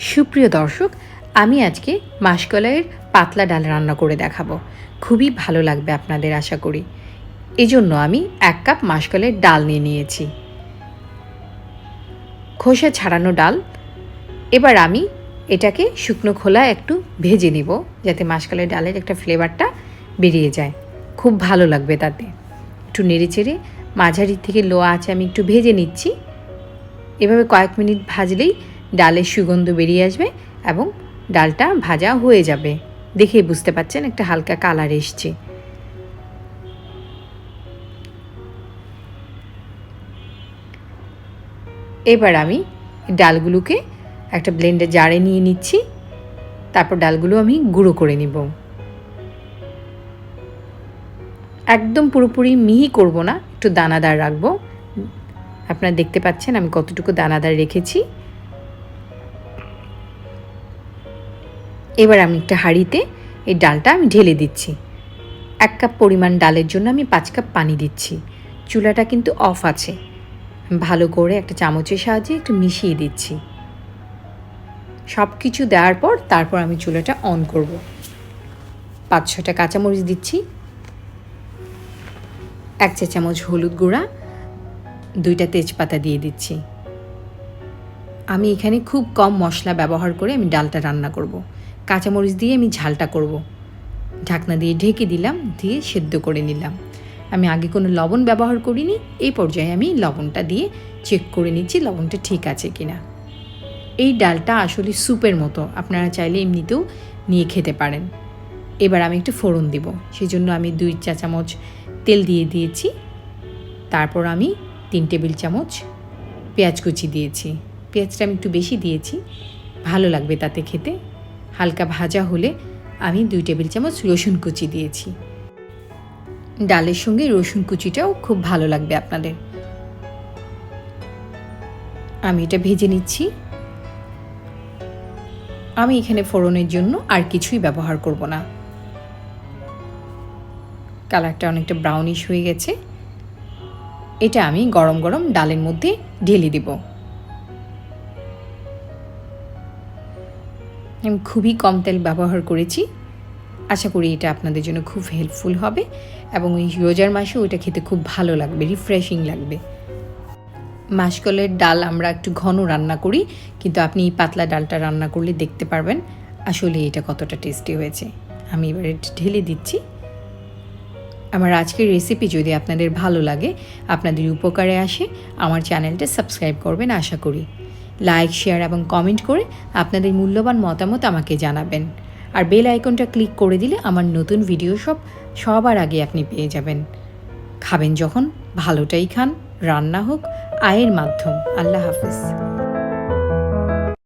সুপ্রিয় দর্শক, আমি আজকে মাসকলাইয়ের পাতলা ডাল রান্না করে দেখাবো। খুবই ভালো লাগবে আপনাদের আশা করি। এজন্য আমি 1 কাপ মাসকলাইয়ের ডাল নিয়েছি, খোসা ছাড়ানো ডাল। এবার আমি এটাকে শুকনো খোলায় একটু ভেজে নিব, যাতে মাসকলাইয়ের ডালের একটা ফ্লেভারটা বেরিয়ে যায়। খুব ভালো লাগবে তাতে। একটু নেড়েচেড়ে মাঝারি থেকে লো আঁচে আমি একটু ভেজে নিচ্ছি। এভাবে কয়েক মিনিট ভাজলেই ডালের সুগন্ধ বেরিয়ে আসবে এবং ডালটা ভাজা হয়ে যাবে। দেখেই বুঝতে পাচ্ছেন একটা হালকা কালার এসছে। এবার আমি ডালগুলোকে একটা ব্লেন্ডার জারে নিয়ে নিচ্ছি। তারপর ডালগুলো আমি গুঁড়ো করে নিব। একদম পুরোপুরি মিহি করব না, একটু দানাদার রাখবো। আপনারা দেখতে পাচ্ছেন আমি কতটুকু দানাদার রেখেছি। এবার আমি একটা হাঁড়িতে এই ডালটা আমি ঢেলে দিচ্ছি। 1 কাপ পরিমাণ ডালের জন্য আমি 5 কাপ পানি দিচ্ছি। চুলাটা কিন্তু অফ আছে। ভালো করে একটা চামচের সাহায্যে একটু মিশিয়ে দিচ্ছি। সব কিছু দেওয়ার পর তারপর আমি চুলাটা অন করব। 5-6টা কাঁচামরিচ দিচ্ছি, 1 চা চামচ হলুদ গুঁড়া, 2টা তেজপাতা দিয়ে দিচ্ছি। আমি এখানে খুব কম মশলা ব্যবহার করে আমি ডালটা রান্না করব। কাঁচামরিচ দিয়ে আমি ঝালটা করব। ঢাকনা দিয়ে ঢেকে দিলাম, দিয়ে সেদ্ধ করে নিলাম। আমি আগে কোনো লবণ ব্যবহার করিনি। এই পর্যায়ে আমি লবণটা দিয়ে চেক করে নিচ্ছি লবণটা ঠিক আছে কিনা। এই ডালটা আসলে স্যুপের মতো, আপনারা চাইলে এমনিতেও নিয়ে খেতে পারেন। এবার আমি একটু ফোড়ন দিব, সেই জন্য আমি 2 চা চামচ তেল দিয়ে দিয়েছি। তারপর আমি 3 টেবিল চামচ পেঁয়াজ কুচি দিয়েছি। পেঁয়াজটা আমি একটু বেশি দিয়েছি, ভালো লাগবে তাতে খেতে। হালকা ভাজা হলে আমি 2 টেবিল চামচ রসুন কুচি দিয়েছি। ডালের সঙ্গে রসুন কুচিটাও খুব ভালো লাগবে আপনাদের। আমি এটা ভেজে নিচ্ছি। আমি এখানে ফোড়নের জন্য আর কিছুই ব্যবহার করব না। কালারটা অনেকটা ব্রাউনিশ হয়ে গেছে। এটা আমি গরম গরম ডালের মধ্যে ঢেলে দেব। আমি খুবই কম তেল ব্যবহার করেছি। আশা করি এটা আপনাদের জন্য খুব হেল্পফুল হবে এবং এই রোজার মাসেও এটা খেতে খুব ভালো লাগবে, রিফ্রেশিং লাগবে। মাসকলাইয়ের ডাল আমরা একটু ঘন রান্না করি, কিন্তু আপনি এই পাতলা ডালটা রান্না করলে দেখতে পারবেন আসলে এটা কতটা টেস্টি হয়েছে। আমি এবার এটা ঢেলে দিচ্ছি। আমার আজকের রেসিপি যদি আপনাদের ভালো লাগে, আপনাদের উপকারে আসে, আমার চ্যানেলটা সাবস্ক্রাইব করবেন আশা করি। লাইক, শেয়ার এবং কমেন্ট করে আপনাদের মূল্যবান মতামত আমাকে জানাবেন। আর বেল আইকনটা ক্লিক করে দিলে আমার নতুন ভিডিও সবার আগে আপনি পেয়ে যাবেন। খাবেন যখন ভালোটাই খান, রান্না হোক আয়ের মাধ্যম। আল্লাহ হাফেজ।